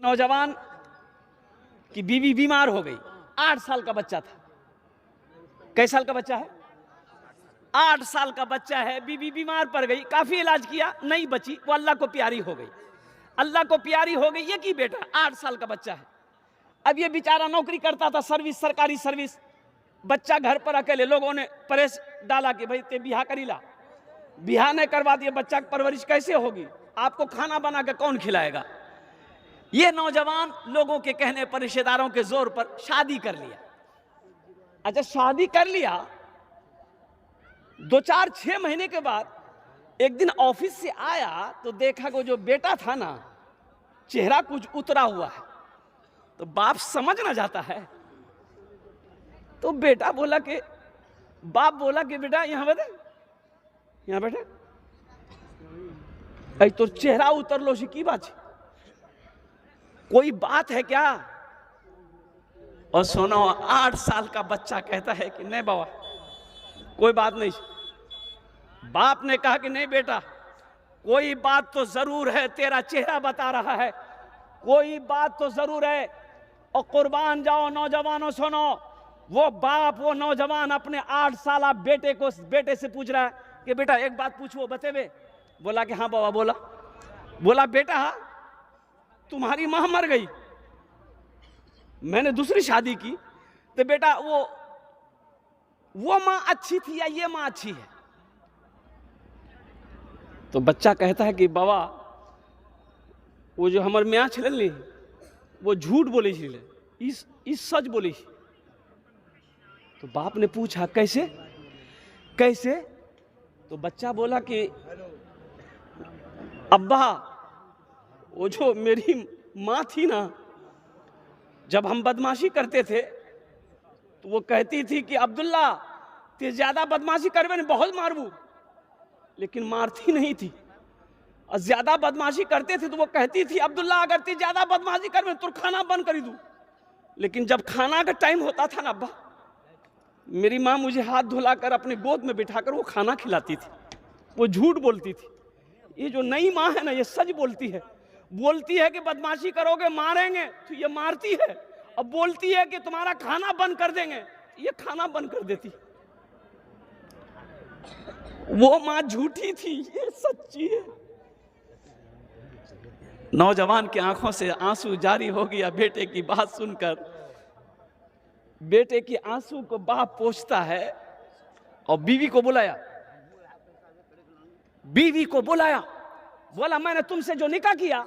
नौजवान की बीवी बीमार हो गई, 8 साल का बच्चा था। कई साल का बच्चा है? 8 साल का बच्चा है, बीवी बीमार पड़ गई, काफी इलाज किया, नहीं बची, वो अल्लाह को प्यारी हो गई। अल्लाह को प्यारी हो गई, ये की बेटा 8 साल का बच्चा है। अब ये बेचारा नौकरी करता था, सर्विस, सरकारी सर्विस, बच्चा घर पर अकेले, लोगों ने प्रेस डाला कि भाई ते बिहा करी ला, बिहा नहीं करवा दिए, बच्चा की परवरिश कैसे होगी, आपको खाना बना के कौन खिलाएगा। ये नौजवान लोगों के कहने पर, रिश्तेदारों के जोर पर शादी कर लिया। अच्छा, शादी कर लिया, 2-4-6 महीने के बाद एक दिन ऑफिस से आया तो देखा वो जो बेटा था ना, चेहरा कुछ उतरा हुआ है। तो बाप समझ ना जाता है, तो बेटा बोला कि, बाप बोला कि बेटा यहां बैठे, यहां बैठे, अरे तो चेहरा उतर लो की बात है, कोई बात है क्या? और सुनो, 8 साल का बच्चा कहता है कि नहीं बाबा कोई बात नहीं। बाप ने कहा कि नहीं बेटा, कोई बात तो जरूर है, तेरा चेहरा बता रहा है, कोई बात तो जरूर है। और कुर्बान जाओ नौजवानों, सुनो, वो बाप, वो नौजवान अपने 8 साल बेटे से पूछ रहा है कि बेटा एक बात पूछो, बतेबे? बोला कि हाँ बाबा। बोला बेटा तुम्हारी मां मर गई, मैंने दूसरी शादी की, तो बेटा वो मां अच्छी थी या ये मां अच्छी है? तो बच्चा कहता है कि बाबा वो जो हमारे मियाँ छिलन ली, वो झूठ बोली छिले, इस सच बोली। तो बाप ने पूछा कैसे कैसे? तो बच्चा बोला कि अब्बा वो जो मेरी माँ थी ना, जब हम बदमाशी करते थे तो वो कहती थी कि अब्दुल्ला ते ज्यादा बदमाशी करवे ने बहुत मारबू, लेकिन मारती नहीं थी। और ज्यादा बदमाशी करते थे तो वो कहती थी अब्दुल्ला अगर ते ज्यादा बदमाशी करवे तो खाना बंद कर दूं। लेकिन जब खाना का टाइम होता था ना अब्बा, मेरी माँ मुझे हाथ धुलाकर अपने गोद में बिठाकर वो खाना खिलाती थी। वो झूठ बोलती थी। ये जो नई माँ है ना, ये सच बोलती है कि बदमाशी करोगे मारेंगे, तो ये मारती है। अब बोलती है कि तुम्हारा खाना बंद कर देंगे, ये खाना बंद कर देती। वो माँ झूठी थी, ये सच्ची है। नौजवान की आंखों से आंसू जारी हो गया बेटे की बात सुनकर। बेटे की आंसू को बाप पोंछता है और बीवी को बुलाया, बोला मैंने तुमसे जो निकाह किया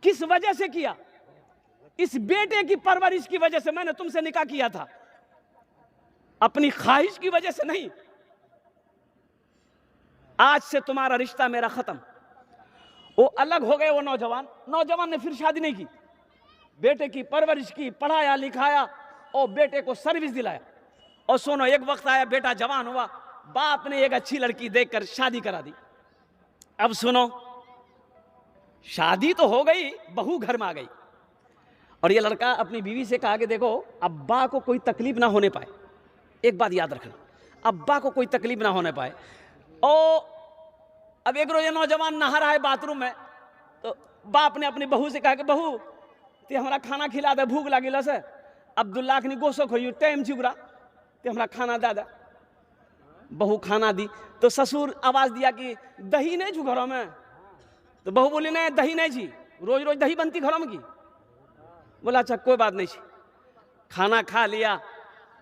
किस वजह से किया? इस बेटे की परवरिश की वजह से मैंने तुमसे निकाह किया था, अपनी ख्वाहिश की वजह से नहीं। आज से तुम्हारा रिश्ता मेरा खत्म। वो अलग हो गए। वो नौजवान ने फिर शादी नहीं की, बेटे की परवरिश की, पढ़ाया लिखाया और बेटे को सर्विस दिलाया। और सुनो, एक वक्त आया, बेटा जवान हुआ, बाप ने एक अच्छी लड़की देखकर शादी करा दी। अब सुनो, शादी तो हो गई, बहू घर में आ गई और ये लड़का अपनी बीवी से कहा कि देखो अब्बा को कोई तकलीफ ना होने पाए, एक बात याद रखना, अब्बा को कोई तकलीफ ना होने पाए। और अब एक रोज नौजवान नहा रहा है बाथरूम में, तो बाप ने अपनी बहू से कहा कि बहू ते हमारा खाना खिला दे, भूख लगी से। अब्दुल्ला ने गोसो खोई टाइम चिबरा ते हमारा खाना दे। बहू खाना दी तो ससुर आवाज दिया कि दही नहीं छू घरों में। तो बहू बोली नहीं दही नहीं छी, रोज रोज दही बनती घरों में की। बोला अच्छा कोई बात नहीं छी। खाना खा लिया,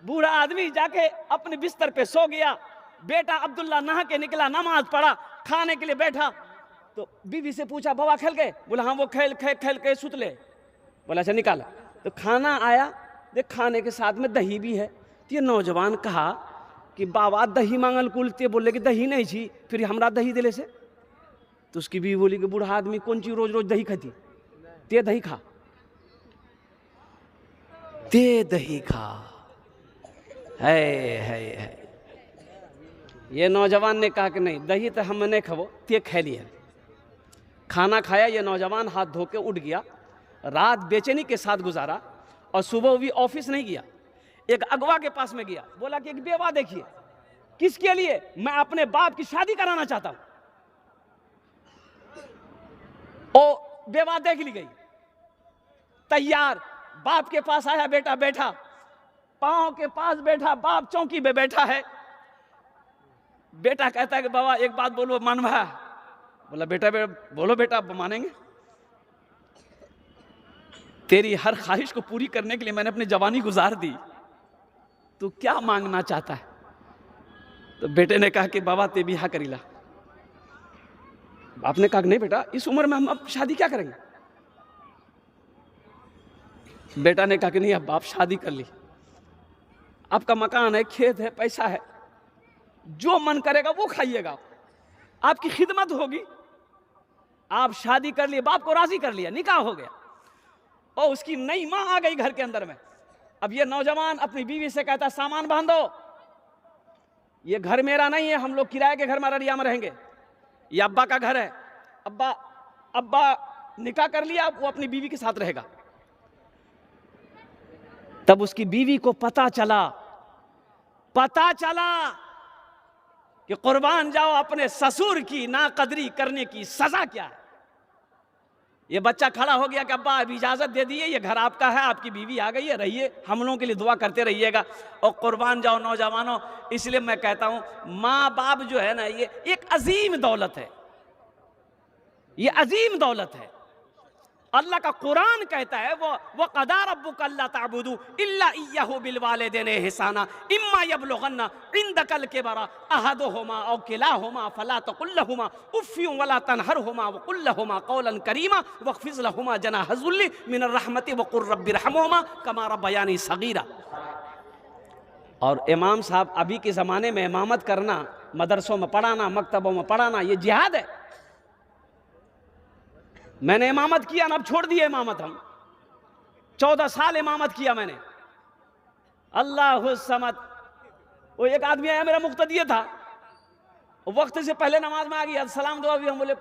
बूढ़ा आदमी जाके अपने बिस्तर पे सो गया। बेटा अब्दुल्ला नहा के निकला, नमाज पढ़ा, खाने के लिए बैठा तो बीवी से पूछा बाबा खेल गए? बोला हाँ वो खेल के सुतले। बोला अच्छा निकाला। तो खाना आया, देख खाने के साथ में दही भी है। तो ये नौजवान कहा कि बाबा दही मांगल कुलते, बोले कि दही नहीं छी, फिर हमरा दही दिले से। तो उसकी बीवी बोली कि बूढ़ा आदमी कौन चीज रोज रोज दही खाती, ते दही खा, ते दही खा। है ये नौजवान ने कहा कि नहीं दही तो हम नहीं खाबो, ते खा लिया। खाना खाया, ये नौजवान हाथ धो के उठ गया। रात बेचैनी के साथ गुजारा और सुबह भी ऑफिस नहीं गया। एक अगवा के पास में गया, बोला कि एक बेवा देखिए। किसके लिए? मैं अपने बाप की शादी कराना चाहता हूं। ओ बेवा देख ली गई, तैयार। बाप के पास आया, बेटा बैठा, पांव के पास बैठा, बाप चौकी पे बैठा है। बेटा कहता है कि बाबा एक बात बोलो, मानवा। बोला बेटा बोलो बेटा, मानेंगे। तेरी हर ख्वाहिश को पूरी करने के लिए मैंने अपनी जवानी गुजार दी, तू क्या मांगना चाहता है? तो बेटे ने कहा कि बाबा ते बिहा करीला। बाप ने कहा नहीं बेटा, इस उम्र में हम अब शादी क्या करेंगे? बेटा ने कहा कि नहीं, अब बाप शादी कर ली, आपका मकान है, खेत है, पैसा है, जो मन करेगा वो खाइएगा, आपकी खिदमत होगी। आप शादी कर लिए, बाप को राजी कर लिया, निकाह हो गया। और उसकी नई मां आ गई घर के अंदर में। अब ये नौजवान अपनी बीवी से कहता, सामान बांधो, ये घर मेरा नहीं है, हम लोग किराए के घर में अररिया में रहेंगे, ये अब्बा का घर है। अब्बा निकाह कर लिया, वो अपनी बीवी के साथ रहेगा। तब उसकी बीवी को पता चला कि कुर्बान जाओ अपने ससुर की नाकदरी करने की सजा क्या है। ये बच्चा खड़ा हो गया कि अब्बा अब इजाजत दे दिए, ये घर आपका है, आपकी बीवी आ गई है, रहिए, हम लोगों के लिए दुआ करते रहिएगा। और कुर्बान जाओ नौजवानों, इसलिए मैं कहता हूं माँ बाप जो है ना, ये एक अजीम दौलत है, ये अजीम दौलत है। अल्लाह का कुरान कहता है वो क़दा रब्बुका अल्ला ताबुदू इल्ला इय्याहु बिल वालिदैनि इहसाना इम्मा यबलुगन्ना इंदकल किबरा अहदुहुमा औ किलाहुमा फला तकुल लहुमा उफ़्फिन वला तनहरहुमा वक़ुल लहुमा क़ौलन करीमा वख़्फ़िज़ लहुमा जनाह ज़ुल्लि मिनर रहमति वक़ुल रब्बिरहमहुमा कमा रब्बयानी सग़ीरा। और इमाम साहब अभी के ज़माने में इमामत करना, मदरसों में पढ़ाना, मकतबों में पढ़ाना, ये जिहाद है। मैंने इमामत किया ना, अब छोड़ दिया इमामत। हम 14 साल इमामत किया मैंने। अल्लाहु समद। वो एक आदमी आया, मेरा मुक्तदी था, वक्त से पहले नमाज में आ गया, सलाम दुआ भी। हम बोले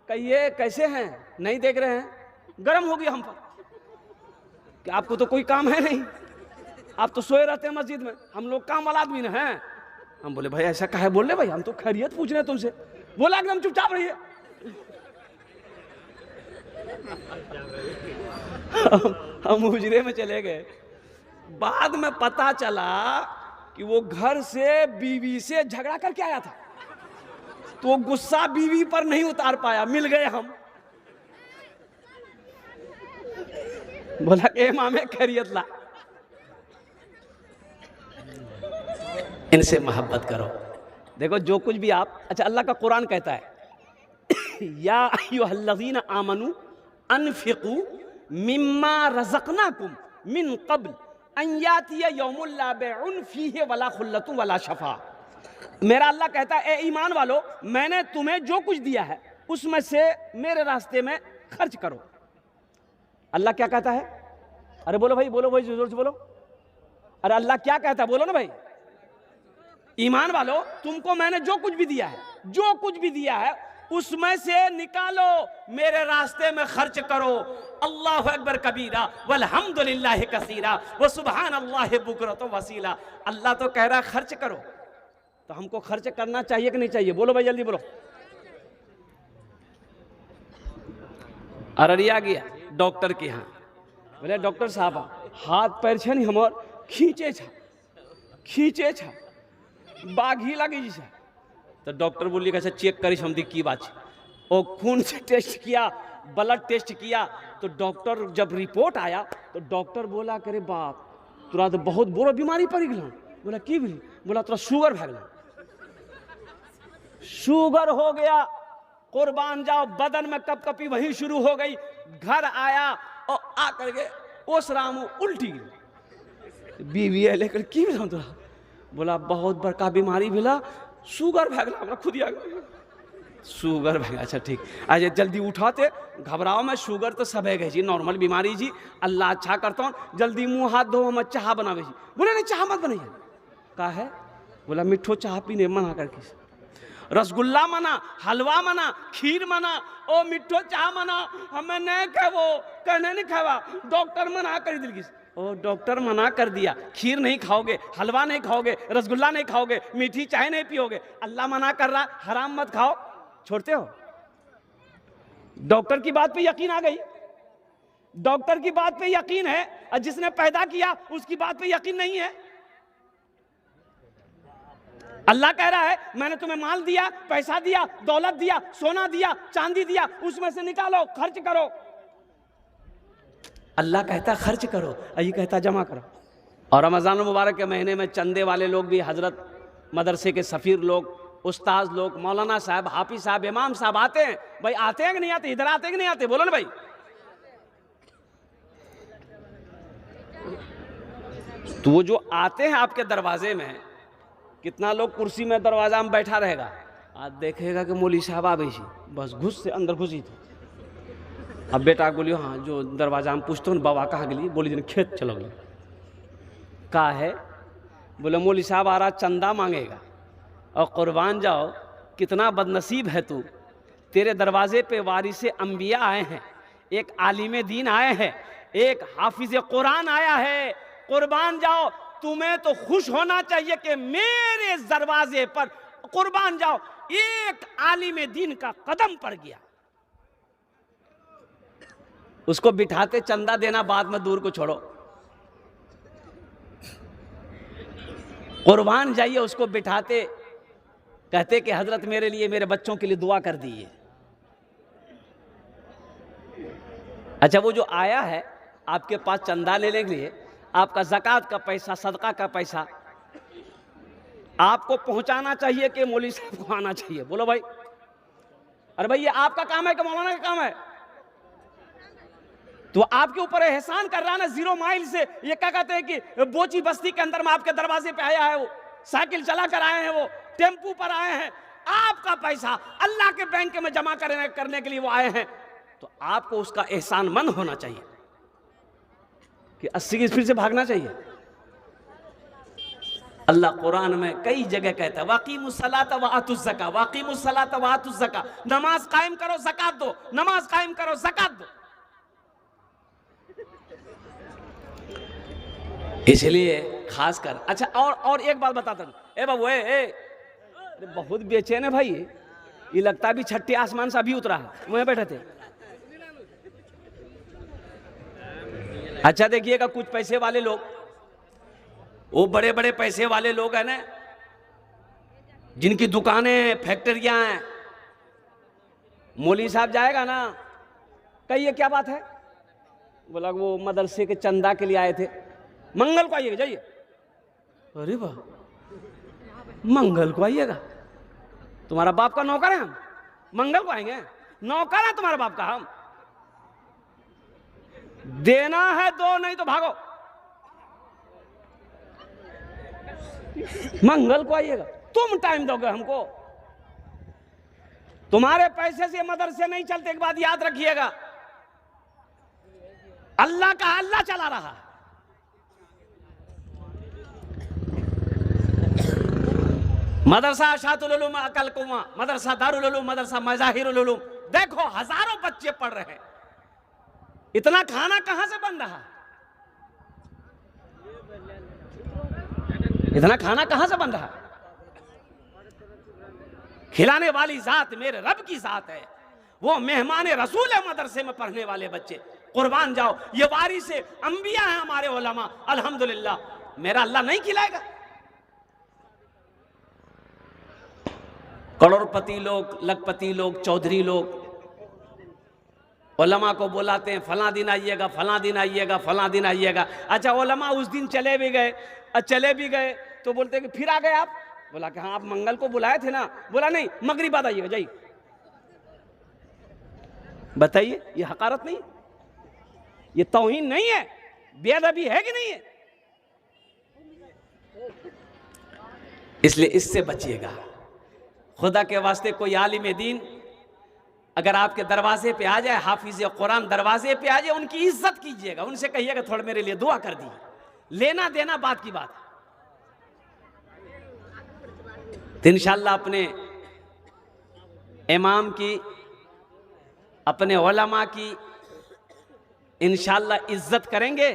कहिए कैसे हैं, नहीं देख रहे हैं? गर्म हो गया हम पर कि आपको तो कोई काम है नहीं, आप तो सोए रहते हैं मस्जिद में, हम लोग काम वाला आदमी हैं। हम बोले भाई ऐसा कहे बोल रहे, भाई हम तो खैरियत पूछ रहे हैं तुमसे। बोला एकदम चुपचाप रहिए। हम हुजरे में चले गए। बाद में पता चला कि वो घर से बीवी से झगड़ा करके आया था, तो गुस्सा बीवी पर नहीं उतार पाया, मिल गए हम। बोला कि इमाम खैरियत ला, इनसे मोहब्बत करो। देखो जो कुछ भी आप, अच्छा अल्लाह का कुरान कहता है या अय्युहल्लज़ीना आमनू अनफिकू मिम्मा रज़क़नाकुम मिन क़ब्ल अन यातिया यौमुन ला बैउन फ़ीहि वला खुल्लतुन वला शफ़ा। मेरा अल्लाह कहता है ए ईमान वालो, मैंने तुम्हें जो कुछ दिया है उसमें से मेरे रास्ते में खर्च करो। अल्लाह क्या कहता है? अरे बोलो भाई, बोलो भाई, जोर से बोलो। अरे अल्लाह क्या कहता है, बोलो ना भाई। ईमान वालो, तुमको मैंने जो कुछ भी दिया है, जो कुछ भी दिया है उसमें से निकालो, मेरे रास्ते में खर्च करो। अल्लाहु अकबर कबीरा वल्हम्दुलिल्लाहि कसीरा व सुब्हानल्लाहि बुकरतु वसीला। अल्लाह तो कह रहा है खर्च करो, तो हमको खर्च करना चाहिए कि नहीं चाहिए? बोलो भाई जल्दी बोलो। अररिया गया डॉक्टर के यहाँ, बोले डॉक्टर साहब हाथ पैर छे नहीं हमर खींचे छा बाघी लगी छै। तो डॉक्टर बोलिए कैसे चेक करी हम दी की बात है। और खून से टेस्ट किया, ब्लड टेस्ट किया, तो डॉक्टर जब रिपोर्ट आया तो डॉक्टर बोला करे बाप तोरा तो बहुत बुरा बीमारी पड़ गया। बोला की भी? बोला तोरा शुगर भै गया। शुगर हो गया, कुर्बान जाओ, बदन में कपकपी वहीं शुरू हो गई। घर आया और आकर के ओस रामू उल्टी बीवी है लेकर की भी तोरा? बोला बहुत बड़का बीमारी भेला, शुगर भै गया, हमरा खुद शुगर भै गया। अच्छा ठीक, आज जल्दी उठाते, घबराओ में, शुगर तो सब है गई जी, नॉर्मल बीमारी जी, अल्लाह अच्छा करता हूँ, जल्दी मुंह हाथ धो, हम चाह बनावे जी। बोले नहीं चाह मत बनाइए। का है? बोला मिठो चाह पीने मना करके, रसगुल्ला मना, हलवा मना, खीर मना, ओ मिठो चाह मना, हमें नहीं खावो, कहने नहीं खावा, डॉक्टर मना कर दिल की। ओ डॉक्टर मना कर दिया, खीर नहीं खाओगे, हलवा नहीं खाओगे, रसगुल्ला नहीं खाओगे, मीठी चाय नहीं पियोगे, अल्लाह मना कर रहा हराम मत खाओ, छोड़ते हो? डॉक्टर की बात पे यकीन आ गई। डॉक्टर की बात पे यकीन है और जिसने पैदा किया उसकी बात पे यकीन नहीं है। अल्लाह कह रहा है मैंने तुम्हें माल दिया, पैसा दिया, दौलत दिया, सोना दिया, चांदी दिया, उसमें से निकालो, खर्च करो। अल्लाह कहता खर्च करो और ये कहता जमा करो। और रमज़ान मुबारक के महीने में चंदे वाले लोग भी, हजरत मदरसे के सफ़ीर लोग, उस्ताद लोग, मौलाना साहब, हाफिज साहब, इमाम साहब आते हैं। भाई आते हैं कि नहीं आते? इधर आते हैं कि नहीं आते? बोलो ना भाई। तो वो जो आते हैं आपके दरवाजे में, कितना लोग कुर्सी में दरवाजा में बैठा रहेगा, आज देखेगा कि मौली साहब आ बैसी, बस घुस से अंदर घुसी थी। अब बेटा बोलियो हाँ, जो दरवाजा में पूछते हो बाबा कहाँ गली, बोली जन खेत चलो गए। कहा है? बोले मौली साहब आ रहा, चंदा मांगेगा और कुर्बान जाओ। कितना बदनसीब है तू, तेरे दरवाजे पे वारिसे अंबिया आए हैं, एक आलिम दीन आए हैं, एक हाफिज कुरान आया है। कुर्बान जाओ, तुम्हें तो खुश होना चाहिए कि मेरे दरवाजे पर कुर्बान जाओ एक आलिम दीन का कदम पड़ गया। उसको बिठाते चंदा देना बाद में दूर को छोड़ो, कुर्बान जाइए, उसको बिठाते कहते कि हजरत मेरे लिए, मेरे बच्चों के लिए दुआ कर दीजिए। अच्छा, वो जो आया है आपके पास चंदा लेने के लिए, आपका ज़कात का पैसा, सदका का पैसा आपको पहुंचाना चाहिए कि मौलवी साहब को आना चाहिए? बोलो भाई। अरे भाई ये आपका काम है कि मौलाना का काम है? तो आपके ऊपर एहसान कर रहा है ना, 0 माइल से। ये क्या कहते हैं कि बोची बस्ती के अंदर में आपके दरवाजे पे आया है, वो साइकिल चला कर आए हैं, वो टेम्पू पर आए हैं, आपका पैसा अल्लाह के बैंक में जमा करने के लिए वो आए हैं, तो आपको उसका एहसान मंद होना चाहिए कि 80 की स्पीड से भागना चाहिए। अल्लाह कुरान में कई जगह कहता है वाक़ीमुस्सलात व आतुज़ ज़का, वाक़ीमुस्सलात व आतुज़ ज़का, नमाज कायम करो, ज़कात दो, नमाज कायम करो, ज़कात दो। इसलिए खासकर अच्छा, और एक बात बताता हूँ। ए बाबू, बहुत बेचैन है भाई, ये लगता भी छठे आसमान से अभी उतरा है, वहीं बैठे थे। अच्छा देखिएगा, कुछ पैसे वाले लोग, वो बड़े बड़े पैसे वाले लोग हैं ना, जिनकी दुकानें, फैक्ट्रियां हैं, मौलवी साहब जाएगा ना, कहिए क्या बात है? बोला वो मदरसे के चंदा के लिए आए थे, मंगल को आइएगा, जाइए। अरे वाह, मंगल को आइएगा? तुम्हारा बाप का नौकर है हम, मंगल को आएंगे? नौकर है तुम्हारा बाप का हम? देना है दो, नहीं तो भागो। मंगल को आइएगा, तुम टाइम दोगे हमको? तुम्हारे पैसे से मदरसे नहीं चलते। एक बात याद रखिएगा, अल्लाह का अल्लाह चला रहा है। मदरसा अशातुल उलूम अकल कुआं, मदरसा दारुल उलूम, मदरसा मज़ाहिरुल उलूम, देखो हजारों बच्चे पढ़ रहे हैं। इतना खाना कहां से बन रहा है? इतना खाना कहां से बन रहा है? खिलाने वाली जात मेरे रब की जात है, वो मेहमान रसूल है मदरसे में पढ़ने वाले बच्चे। कुर्बान जाओ, ये वारिस अंबिया है हमारे उलमा, अल्हम्दुलिल्लाह। मेरा अल्लाह नहीं खिलाएगा? करोड़पति लोग, लखपति लोग, चौधरी लोग उलमा को बुलाते हैं, फला दिन आइएगा, फला दिन आइएगा, फला दिन आइएगा। अच्छा, उलमा उस दिन चले भी गए, चले भी गए तो बोलते कि फिर आ गए आप? बोला कि हाँ, आप मंगल को बुलाए थे ना? बोला नहीं, मगरिब बाद आइएगा, जाइए। बताइए, ये हकारत नहीं, ये तौहीन नहीं है, बेअदबी है कि नहीं है? इसलिए इससे बचिएगा। खुदा के वास्ते कोई आलिम दीन अगर आपके दरवाजे पे आ जाए, हाफिज कुरान दरवाजे पे आ जाए, उनकी इज्जत कीजिएगा, उनसे कहिएगा थोड़ा मेरे लिए दुआ कर दी। लेना देना बात की बात है। तो इंशाअल्लाह अपने इमाम की, अपने उलमा की इंशाअल्लाह इज्जत करेंगे।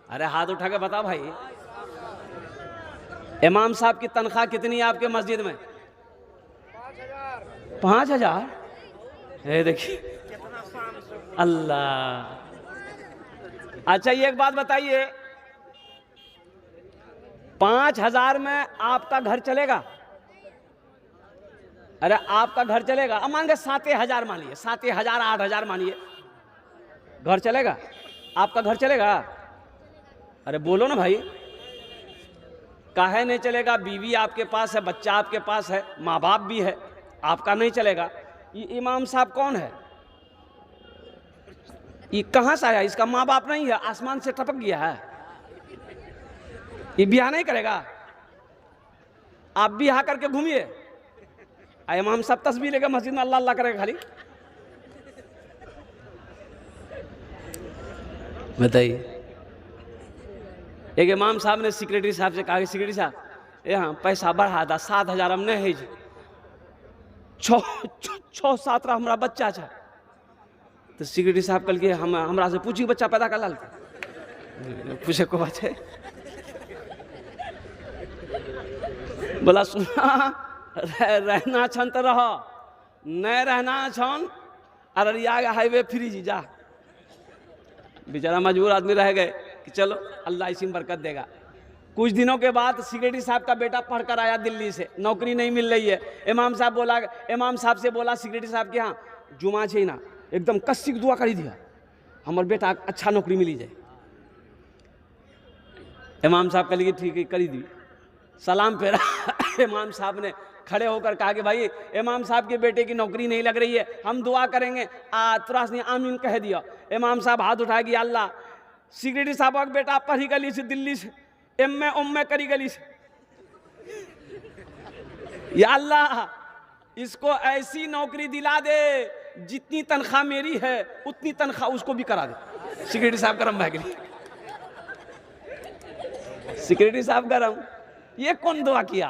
अरे हाथ उठा के बताओ भाई, इमाम साहब की तनख्वाह कितनी है आपके मस्जिद में? 5000। ये देखिए, अल्लाह अच्छा ये एक बात बताइए, 5,000 में आपका घर चलेगा? अरे आपका घर चलेगा? अब मान के 7,000 मानिए, 7,000 8,000 मानिए, घर चलेगा? आपका घर चलेगा? अरे बोलो ना भाई, काहे नहीं चलेगा? बीवी आपके पास है, बच्चा आपके पास है, माँ बाप भी है, आपका नहीं चलेगा। ये इमाम साहब कौन है? ये कहाँ से आया? इसका माँ बाप नहीं है, आसमान से टपक गया है। ये ब्याह नहीं करेगा? आप ब्याह करके घूमिए, इमाम साहब तस्बीह लेकर मस्जिद में अल्लाह अल्लाह करेगा खाली। बताइए। एक इमाम साहब ने सेक्रेटरी साहब से कहा कि सेक्रेटरी साहब यहाँ पैसा बढ़ा था, 7,000 हम नहीं है, 6-7 हमारा बच्चा था। तो सेक्रेटरी साहब कल के हमरा से पूछी बच्चा पैदा कर लाल, पूछे को बात है? बोला सुना रहना छन तो रहो, नहीं रहना छन अररिया हाईवे फ्री जी जा। बेचारा मजबूर आदमी रह गए कि चलो अल्लाह इसी में बरकत देगा। कुछ दिनों के बाद सेक्रेटरी साहब का बेटा पढ़कर आया दिल्ली से, नौकरी नहीं मिल रही है। इमाम साहब से बोला सेक्रेटरी साहब के यहाँ जुमा छे ना, एकदम कस्सी दुआ करी दिया हमारे बेटा अच्छा नौकरी मिली जाए। इमाम साहब कह लिए ठीक है करी दी। सलाम फेरा इमाम साहब ने खड़े होकर कहा कि भाई इमाम साहब के बेटे की नौकरी नहीं लग रही है, हम दुआ करेंगे। तुरंत ने आमीन कह दिया। इमाम साहब हाथ उठा गया, अल्लाह सेक्रेटरी साहब का बेटा पढ़ी गली से दिल्ली से एम करी गली से, या अल्लाह इसको ऐसी नौकरी दिला दे जितनी तनख्वाह मेरी है उतनी तनख्वाह उसको भी करा दे। सेक्रेटरी साहब गरम भाग गई, सेक्रेटरी साहब गरम। ये कौन दुआ किया?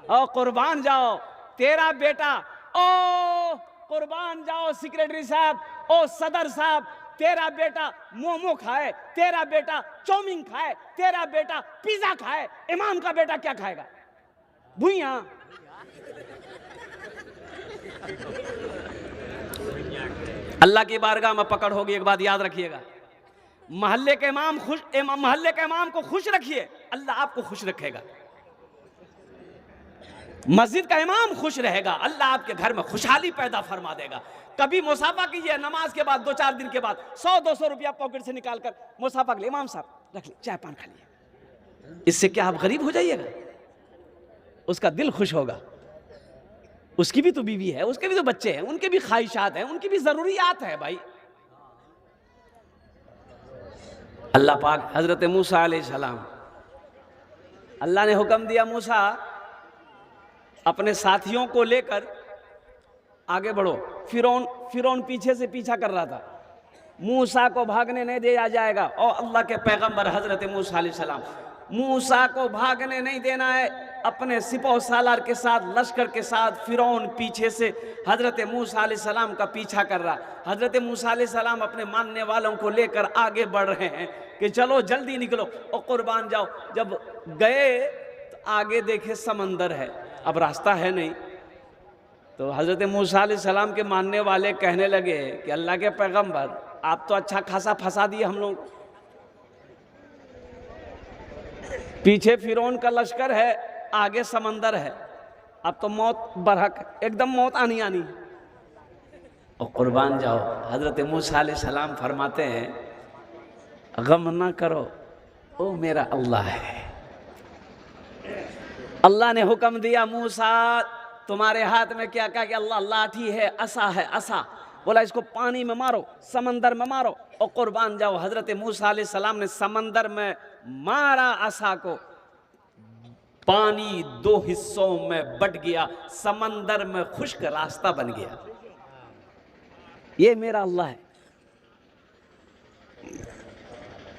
ओ कुर्बान जाओ तेरा बेटा, ओ कुर्बान जाओ सेक्रेटरी साहब, ओ सदर साहब, तेरा बेटा मोमो खाए, तेरा बेटा चाउमीन खाए, तेरा बेटा पिज्जा खाए, इमाम का बेटा क्या खाएगा? भुइया। अल्लाह की बारगाह में पकड़ होगी। एक बात याद रखिएगा, मोहल्ले के इमाम को खुश रखिए, अल्लाह आपको खुश रखेगा। मस्जिद का इमाम खुश रहेगा, अल्लाह आपके घर में खुशहाली पैदा फरमा देगा। कभी मुसाफा कीजिए, नमाज के बाद 2-4 दिन के बाद 100-200 रुपया पॉकेट से निकालकर मुसाफा के लिए इमाम साहब रख ली, चाय पान खा लिए। इससे क्या आप गरीब हो जाइएगा? उसका दिल खुश होगा। उसकी भी तो बीवी है, उसके भी तो बच्चे हैं, उनके भी ख्वाहिशात हैं, उनकी भी जरूरियात है भाई। अल्लाह पाक हजरत मूसा अलैहिस्सलाम, अल्लाह ने हुक्म दिया मूसा अपने साथियों को लेकर आगे बढ़ो। फिरौन पीछे से पीछा कर रहा था, मूसा को भागने नहीं दिया जाएगा। और अल्लाह के पैगंबर हजरत मूसा अलैहिस्सलाम, मूसा को भागने नहीं देना है। अपने सिपह सालार के साथ, लश्कर के साथ फिरौन पीछे से हजरत मूसा अलैहिस्सलाम का पीछा कर रहा। हजरत मूसा अलैहिस्सलाम अपने मानने वालों को लेकर आगे बढ़ रहे हैं कि चलो जल्दी निकलो और कुर्बान जाओ। जब गए तो आगे देखे समंदर है, अब रास्ता है नहीं। तो हजरत मूसा अलैहिस्सलाम के मानने वाले कहने लगे कि अल्लाह के पैगंबर आप तो अच्छा खासा फंसा दिए हम लोग, पीछे फिरौन का लश्कर है, आगे समंदर है, अब तो मौत बरहक, एकदम मौत आनी आनी और कुर्बान जाओ। हजरत मूसा अलैहिस्सलाम फरमाते हैं गम ना करो, ओ मेरा अल्लाह है। अल्लाह ने हुक्म दिया मूसा तुम्हारे हाथ में क्या? कहा कि अल्लाह लाठी है, असा है, असा। बोला इसको पानी में मारो, समंदर में मारो और कुर्बान जाओ। हजरत मूसा अलैहिस्सलाम ने समंदर में मारा असा को, पानी 2 हिस्सों में बट गया, समंदर में खुश्क रास्ता बन गया। ये मेरा अल्लाह है,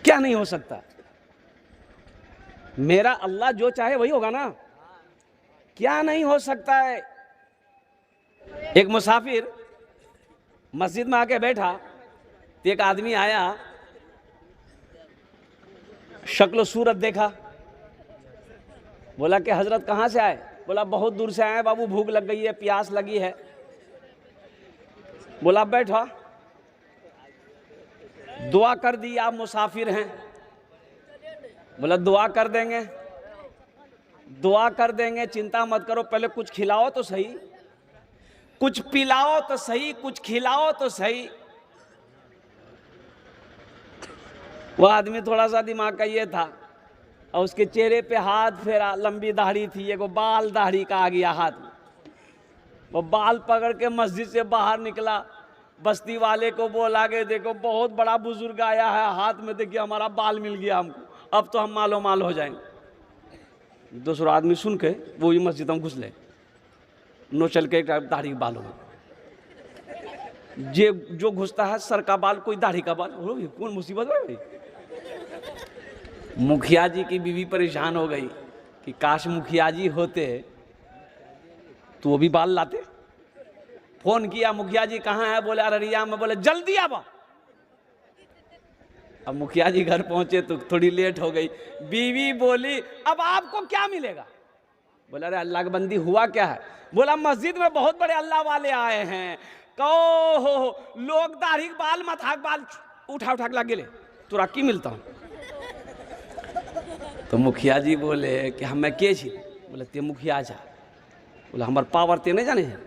क्या नहीं हो सकता? मेरा अल्लाह जो चाहे वही होगा ना, क्या नहीं हो सकता है? एक मुसाफिर मस्जिद में आके बैठा तो एक आदमी आया, शक्ल सूरत देखा, बोला कि हजरत कहाँ से आए? बोला बहुत दूर से आए बाबू, भूख लग गई है, प्यास लगी है। बोला बैठा। दुआ कर दी, आप मुसाफिर हैं। बोला दुआ कर देंगे, दुआ कर देंगे, चिंता मत करो, पहले कुछ खिलाओ तो सही, कुछ पिलाओ तो सही, कुछ खिलाओ तो सही। वो आदमी थोड़ा सा दिमाग का ये था, और उसके चेहरे पे हाथ फेरा, लंबी दाढ़ी थी, एगो बाल दाढ़ी का आ गया हाथ में। वो बाल पकड़ के मस्जिद से बाहर निकला, बस्ती वाले को बोला कि देखो बहुत बड़ा बुजुर्ग आया है, हाथ में देखिए हमारा बाल मिल गया हमको, अब तो हम मालो माल हो जाएंगे। दूसरा आदमी सुन के वो ही मस्जिद में घुस ले, नो चल के दाढ़ी के बालों में, जो घुसता है सर का बाल, कोई दाढ़ी का बाल, कौन मुसीबत है भाई। मुखिया जी की बीवी परेशान हो गई कि काश मुखिया जी होते तो वो भी बाल लाते। फोन किया, मुखिया जी कहाँ है? बोले अररिया में। बोले जल्दी आवा। अब मुखिया जी घर पहुंचे तो थोड़ी लेट हो गई। बीवी बोली अब आपको क्या मिलेगा? बोला अरे अल्लाह की बंदी हुआ क्या है? बोला मस्जिद में बहुत बड़े अल्लाह वाले आए हैं, कहो हो लोग दाढ़ी बाल मथाक बाल उठा उठा के लगे ले, तोरा की मिलता हूं। तो मुखिया जी बोले कि हम मैं के छी? बोले ते मुखिया जा। बोला हमार पावर ते नहीं जाने है,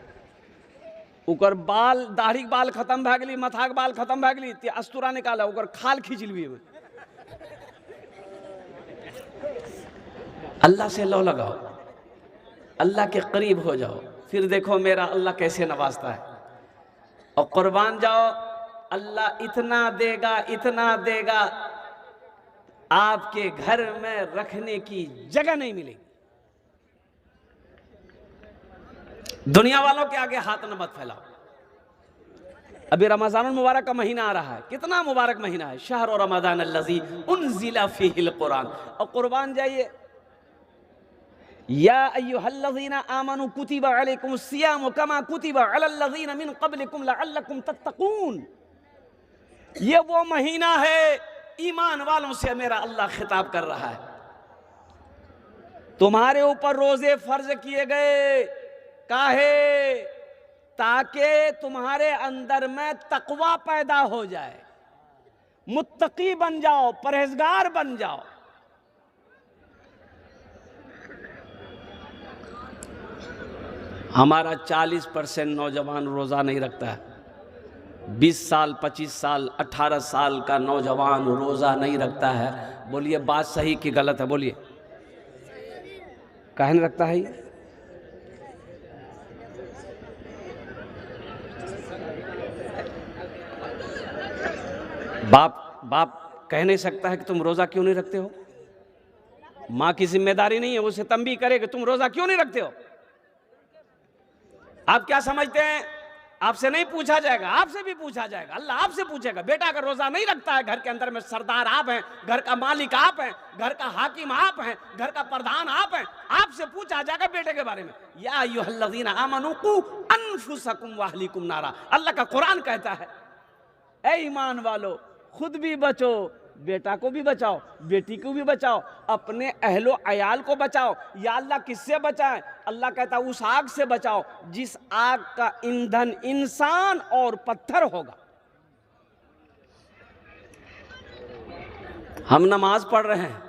उकर बाल दाढ़ी बाल खत्म भए गेली, मथाक बाल खत्म भए गेली, ते अस्तूरा निकाला, उकर खाल खींच लिये। अल्लाह से लो लगाओ, अल्लाह के करीब हो जाओ, फिर देखो मेरा अल्लाह कैसे नवाजता है। और कुर्बान जाओ, अल्लाह इतना देगा, इतना देगा, आपके घर में रखने की जगह नहीं मिलेगी। दुनिया वालों के आगे हाथ न मत फैलाओ। अभी रमजान मुबारक का महीना आ रहा है, कितना मुबारक महीना है, शहर और रमजान अल्लज़ी उन्ज़िला फ़ीहिल कुरान। और कुर्बान जाइए, या अय्युहल्लज़ीना आमनू कुतिबा अलैकुमुस सियाम कमा कुतिबा अलल्लज़ीना मिन क़ब्लिकुम लअल्लकुम तत्तक़ून। ये वो महीना है, ईमान वालों से मेरा अल्लाह खिताब कर रहा है। तुम्हारे ऊपर रोजे फर्ज किए गए, काहे? ताकि तुम्हारे अंदर में तकवा पैदा हो जाए, मुत्तकी बन जाओ, परहेजगार बन जाओ। हमारा 40% नौजवान रोजा नहीं रखता है। 20 साल, 25 साल, 18 साल का नौजवान रोजा नहीं रखता है। बोलिए बात सही कि गलत है? बोलिए, काहे नहीं रखता है? बाप कह नहीं सकता है कि तुम रोजा क्यों नहीं रखते हो? माँ की जिम्मेदारी नहीं है उसे तंबी करे कि तुम रोजा क्यों नहीं रखते हो? आप क्या समझते हैं? आपसे नहीं पूछा जाएगा, आपसे भी पूछा जाएगा। अल्लाह आपसे पूछेगा, बेटा अगर रोजा नहीं रखता है, घर के अंदर में सरदार आप हैं, घर का मालिक आप हैं, घर का हाकिम आप हैं, घर का प्रधान आप हैं, आपसे पूछा जाएगा बेटे के बारे में। या अय्युहल्लज़ीना आमनू कू अनफुसकुम व अहलीकुम नारा। अल्लाह का कुरान कहता है, ऐ ईमान वालो खुद भी बचो, बेटा को भी बचाओ, बेटी को भी बचाओ, अपने अहलो अयाल को बचाओ। या अल्लाह किससे बचाएं? अल्लाह कहता है उस आग से बचाओ जिस आग का ईंधन इंसान और पत्थर होगा। हम नमाज पढ़ रहे हैं,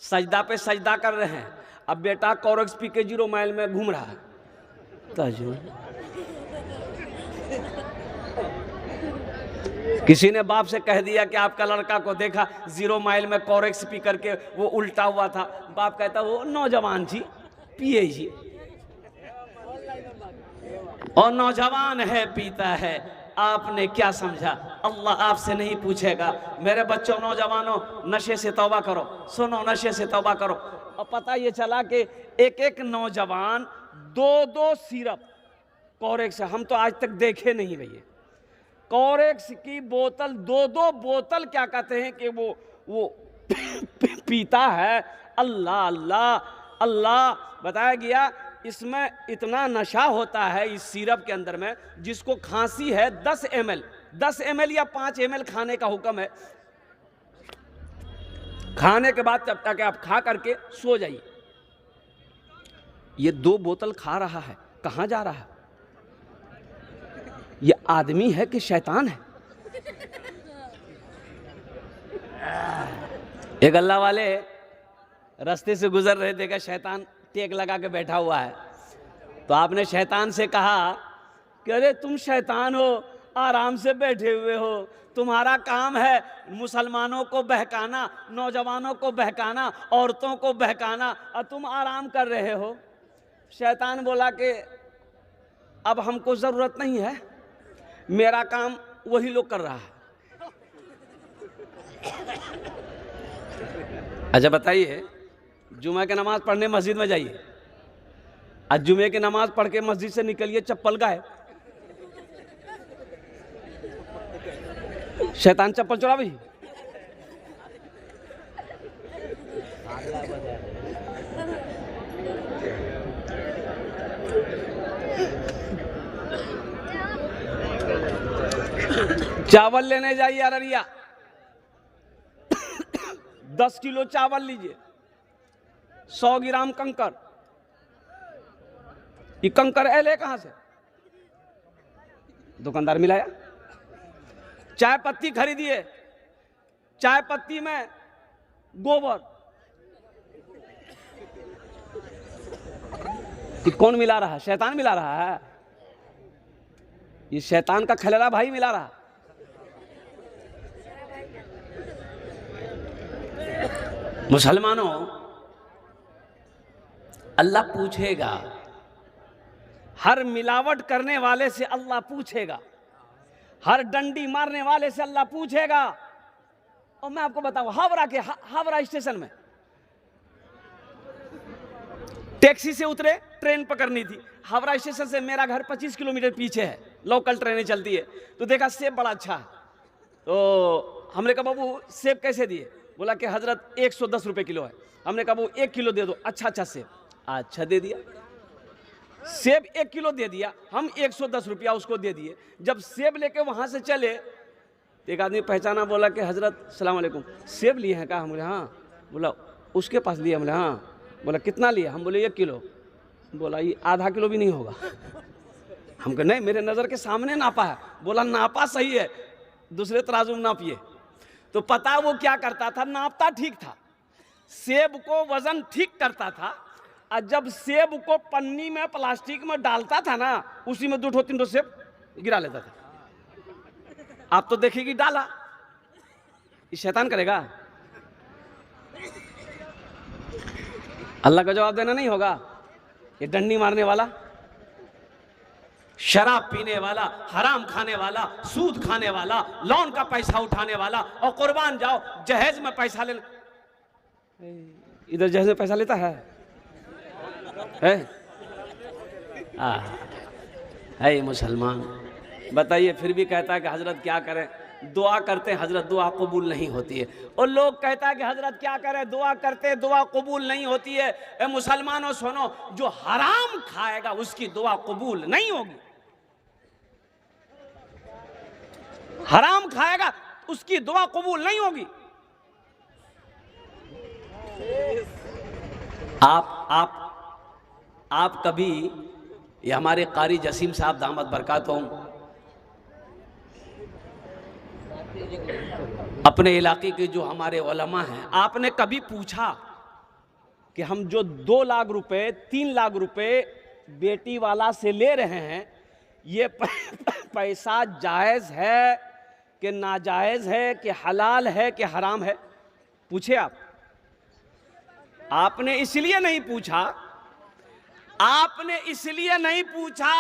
सजदा पे सजदा कर रहे हैं, अब बेटा कोरेक्स पी के 0 माइल में घूम रहा है। किसी ने बाप से कह दिया कि आपका लड़का को देखा 0 माइल में कोरेक्स पी करके वो उल्टा हुआ था। बाप कहता वो नौजवान जी पिए जी, और नौजवान है पीता है, आपने क्या समझा? अल्लाह आपसे नहीं पूछेगा। मेरे बच्चों, नौजवानों, नशे से तौबा करो, सुनो नशे से तौबा करो। और पता ये चला कि एक नौजवान 2-2 सिरप कोरेक्स, हम तो आज तक देखे नहीं भैया, कोरेक्स की बोतल 2-2 बोतल क्या कहते हैं कि वो पीता है। अल्लाह अल्लाह अल्लाह। बताया गया इसमें इतना नशा होता है इस सिरप के अंदर में, जिसको खांसी है 10 ml या 5 ml खाने का हुक्म है। खाने के बाद तब तक आप खा करके सो जाइए। ये 2 बोतल खा रहा है, कहां जा रहा है? ये आदमी है कि शैतान है? एक अल्लाह वाले रास्ते से गुजर रहे थे, शैतान टेक लगा के बैठा हुआ है। तो आपने शैतान से कहा कि अरे तुम शैतान हो, आराम से बैठे हुए हो, तुम्हारा काम है मुसलमानों को बहकाना, नौजवानों को बहकाना, औरतों को बहकाना, और तुम आराम कर रहे हो। शैतान बोला कि अब हमको ज़रूरत नहीं है, मेरा काम वही लोग कर रहा है। अच्छा बताइए, जुमे की नमाज पढ़ने मस्जिद में जाइए, आज जुमे की नमाज पढ़ के मस्जिद से निकलिए चप्पल गायब, शैतान चप्पल चुरा भी। चावल लेने जाइए अररिया, 10 किलो चावल लीजिए, 100 ग्राम कंकर। ये कंकर ले कहां से? दुकानदार मिलाया। चाय पत्ती खरीदिए, चाय पत्ती में गोबर। ये कौन मिला रहा है? शैतान मिला रहा है। ये शैतान का खलेरा भाई मिला रहा। मुसलमानों, अल्लाह पूछेगा, हर मिलावट करने वाले से अल्लाह पूछेगा, हर डंडी मारने वाले से अल्लाह पूछेगा। और मैं आपको बताऊं, हावड़ा स्टेशन में टैक्सी से उतरे, ट्रेन पकड़नी थी। हावड़ा स्टेशन से मेरा घर 25 किलोमीटर पीछे है, लोकल ट्रेनें चलती है। तो देखा सेब बड़ा अच्छा है, तो हमने कहा बाबू सेब कैसे दिए? बोला कि हजरत 110 रुपए किलो है। हमने कहा वो 1 किलो दे दो, अच्छा सेब। अच्छा दे दिया, सेब 1 किलो दे दिया, हम 110 रुपया उसको दे दिए। जब सेब लेके वहां से चले, एक आदमी पहचाना, बोला कि हजरत सलाम वालेकुम, सेब लिए हैं? कहा। हम बोले हाँ। बोला उसके पास लिए? हम बोले हाँ। बोला कितना लिए? हम बोले 1 किलो। बोला ये आधा किलो भी नहीं होगा। हम कहे नहीं, मेरे नज़र के सामने नापा है। बोला नापा सही है, दूसरे तराजू में नापिए। तो पता वो क्या करता था, नापता ठीक था, सेब को वजन ठीक करता था, और जब सेब को पन्नी में प्लास्टिक में डालता था ना, उसी में 2-3 सेब गिरा लेता था। आप तो देखेगी डाला, ये शैतान करेगा। अल्लाह का जवाब देना नहीं होगा। ये डंडी मारने वाला, शराब पीने वाला, हराम खाने वाला, सूद खाने वाला, लोन का पैसा उठाने वाला, और कुर्बान जाओ जहेज में पैसा ले। इधर जहेज में पैसा लेता है? है मुसलमान। बताइए, फिर भी कहता है कि हजरत क्या करें, दुआ करते हैं हजरत, दुआ कबूल नहीं होती है। और लोग कहता है कि हजरत क्या करें, दुआ करते दुआ कबूल नहीं होती है। ए मुसलमानों सुनो, जो हराम खाएगा उसकी दुआ कबूल नहीं होगी। हराम खाएगा उसकी दुआ कबूल नहीं होगी। आप कभी, ये हमारे कारी जसीम साहब दामद बरकातहुम अपने इलाके के जो हमारे उलमा हैं, आपने कभी पूछा कि हम जो 2 लाख रुपए 3 लाख रुपए बेटी वाला से ले रहे हैं, ये पैसा जायज़ है कि नाजायज़ है, कि हलाल है कि हराम है? पूछे आप? आपने इसलिए नहीं पूछा, आपने इसलिए नहीं पूछा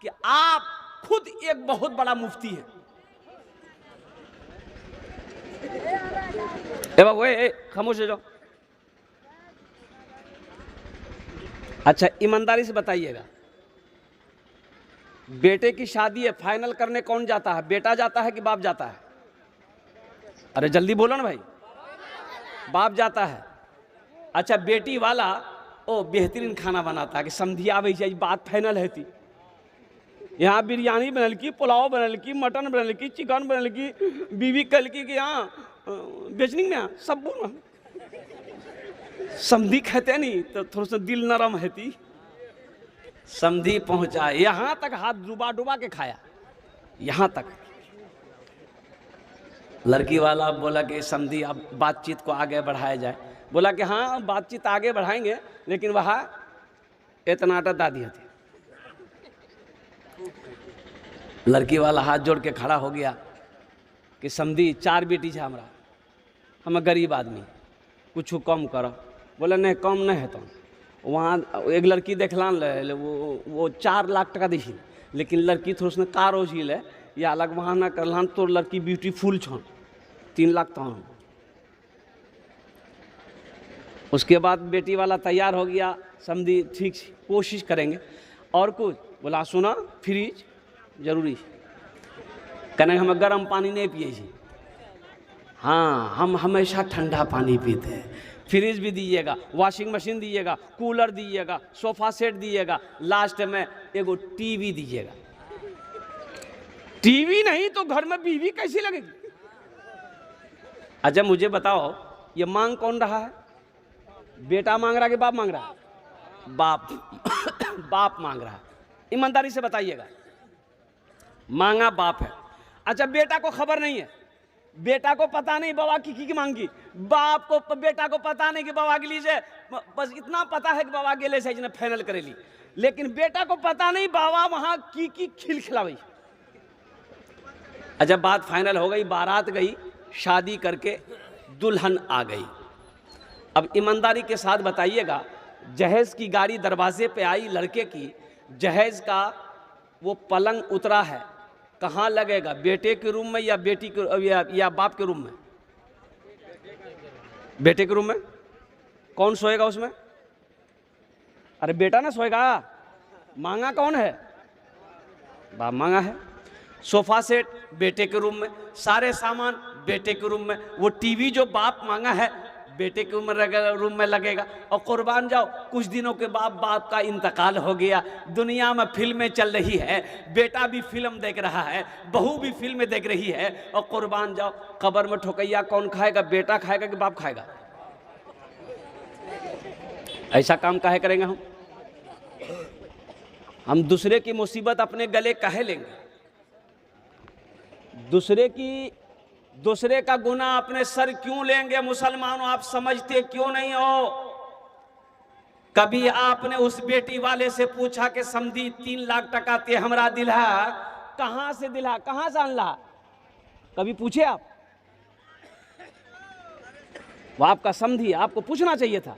कि आप खुद एक बहुत बड़ा मुफ्ती है। खामोश हो जाओ। अच्छा ईमानदारी से बताइएगा, बेटे की शादी है, फाइनल करने कौन जाता है? बेटा जाता है कि बाप जाता है? अरे जल्दी बोलो ना भाई। बाप जाता है। अच्छा बेटी वाला ओ बेहतरीन खाना बनाता है कि समझिए आवे जाए, बात फाइनल है थी। यहाँ बिरयानी बनल की, पुलाव बनल की, मटन बनल की, चिकन बनल की, बीवी कल की यहाँ बेचनी में सब बोल समधी कहते नहीं तो थोड़ा सा दिल नरम है थी। समधी पहुंचा, यहां तक हाथ डुबा डुबा के खाया, यहां तक लड़की वाला बोला कि समधी अब बातचीत को आगे बढ़ाया जाए। बोला कि हाँ बातचीत आगे बढ़ाएंगे, लेकिन वहाँ इतना दादी थी। लड़की वाला हाथ जोड़ के खड़ा हो गया कि समधी 4 बेटी है हमारा, हम गरीब आदमी, कुछ कम करो। बोला नहीं कम नहीं है। तो वहाँ एक लड़की देखलान ले वो 4 लाख टका दी, लेकिन लड़की थोड़ा उसने कार हो झील या अलग वहाँ ना करलान तो लड़की ब्यूटीफुल छन 3 लाख तो। उसके बाद बेटी वाला तैयार हो गया, समझी ठीक कोशिश करेंगे। और कुछ बोला सुना फ्रिज जरूरी, कहने हम गर्म पानी नहीं पिए छी, हाँ हम हमेशा ठंडा पानी पीते हैं। फ्रिज भी दीजिएगा, वॉशिंग मशीन दीजिएगा, कूलर दीजिएगा, सोफा सेट दीजिएगा, लास्ट में एगो टीवी दीजिएगा। टीवी नहीं तो घर में बीवी कैसी लगेगी? अच्छा मुझे बताओ ये मांग कौन रहा है? बेटा मांग रहा है कि बाप मांग रहा है? बाप बाप मांग रहा है। ईमानदारी से बताइएगा, मांगा बाप है। अच्छा बेटा को खबर नहीं है, बेटा को पता नहीं बाबा की मांगी, बाप को बेटा को पता नहीं कि बाबा के लिए से, बस इतना पता है कि बाबा गेले से इसने फाइनल करेली, लेकिन बेटा को पता नहीं बाबा वहां की खिल खिलावी। अच्छा बात फाइनल हो गई, बारात गई, शादी करके दुल्हन आ गई। अब ईमानदारी के साथ बताइएगा, जहेज की गाड़ी दरवाजे पे आई लड़के की, जहेज का वो पलंग उतरा है, कहाँ लगेगा? बेटे के रूम में या बेटी के या बाप के रूम में? बेटे के रूम में। कौन सोएगा उसमें? अरे बेटा ना सोएगा। मांगा कौन है? बाप मांगा है। सोफा सेट बेटे के रूम में, सारे सामान बेटे के रूम में, वो टीवी जो बाप मांगा है बेटे के रूम में लगेगा। और कुर्बान जाओ कुछ दिनों के बाद बाप का इंतकाल हो गया, दुनिया में फिल्में चल रही है, बेटा भी फिल्म देख रहा है, बहू भी फिल्म देख रही है, और कुर्बान जाओ कब्र में ठोकैया कौन खाएगा? बेटा खाएगा कि बाप खाएगा? ऐसा काम काहे करेंगे हम दूसरे की मुसीबत अपने गले काहे लेंगे? दूसरे का गुनाह अपने सर क्यों लेंगे? मुसलमानों आप समझते क्यों नहीं हो? कभी आपने उस बेटी वाले से पूछा कि समझी 3 लाख टका ते हमरा दिला, कहां से दिला, कहां से अनला? कभी पूछे आप? वो आपका समझी, आपको पूछना चाहिए था।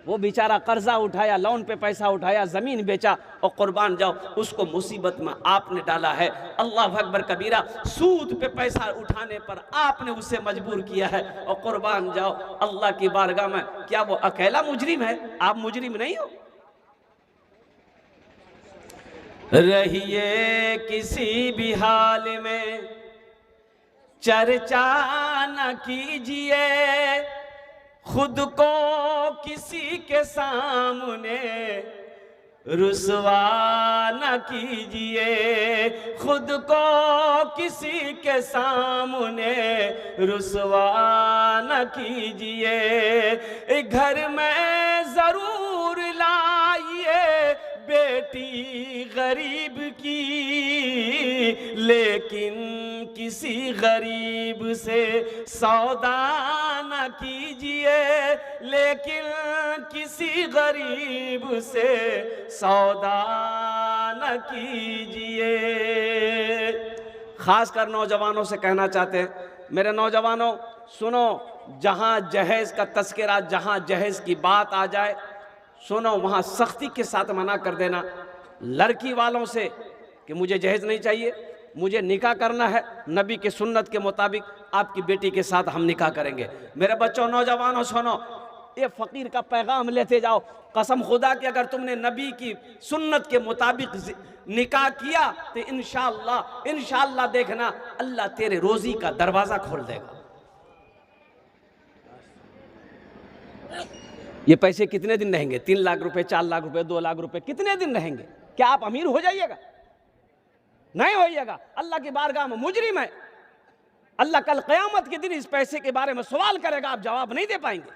वो बेचारा कर्जा उठाया, लोन पे पैसा उठाया, जमीन बेचा, और कुर्बान जाओ उसको मुसीबत में आपने डाला है। अल्लाह अकबर कबीरा, सूद पे पैसा उठाने पर आपने उसे मजबूर किया है। और कुर्बान जाओ अल्लाह की बारगाह में, क्या वो अकेला मुजरिम है? आप मुजरिम नहीं हो। रहिए किसी भी हाल में चर्चा न कीजिए, खुद को किसी के सामने रुसवा न कीजिए, खुद को किसी के सामने रुसवा न कीजिए। घर में जरूर लाइए बेटी गरीब की, लेकिन किसी गरीब से सौदा न कीजिए, लेकिन किसी गरीब से सौदा न कीजिए। खासकर नौजवानों से कहना चाहते हैं, मेरे नौजवानों सुनो, जहां जहेज का तस्करा, जहां जहेज की बात आ जाए, सुनो वहां सख्ती के साथ मना कर देना। लड़की वालों से कि मुझे जहेज नहीं चाहिए, मुझे निकाह करना है, नबी के सुन्नत के मुताबिक आपकी बेटी के साथ हम निकाह करेंगे। मेरे बच्चों नौजवानों सुनो, ये फकीर का पैगाम लेते जाओ, कसम खुदा कि अगर तुमने नबी की सुन्नत के मुताबिक निकाह किया तो इंशाअल्लाह देखना अल्लाह तेरे रोजी का दरवाजा खोल देगा। ये पैसे कितने दिन रहेंगे? 3 लाख रुपए, 4 लाख रुपए, 2 लाख रुपए, कितने दिन रहेंगे? क्या आप अमीर हो जाइएगा? नहीं होइएगा। अल्लाह की बारगाह में मुजरिम है। अल्लाह कल क़यामत के दिन इस पैसे के बारे में सवाल करेगा, आप जवाब नहीं दे पाएंगे।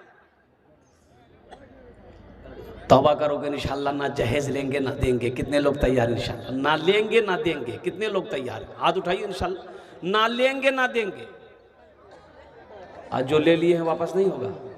तौबा करोगे इंशाअल्लाह, ना जहेज लेंगे ना देंगे। कितने लोग तैयार? इंशाअल्लाह ना लेंगे ना देंगे। कितने लोग तैयार? हाथ उठाइए। इंशाअल्लाह ना लेंगे ना देंगे। आज जो ले लिए हैं वापस नहीं होगा।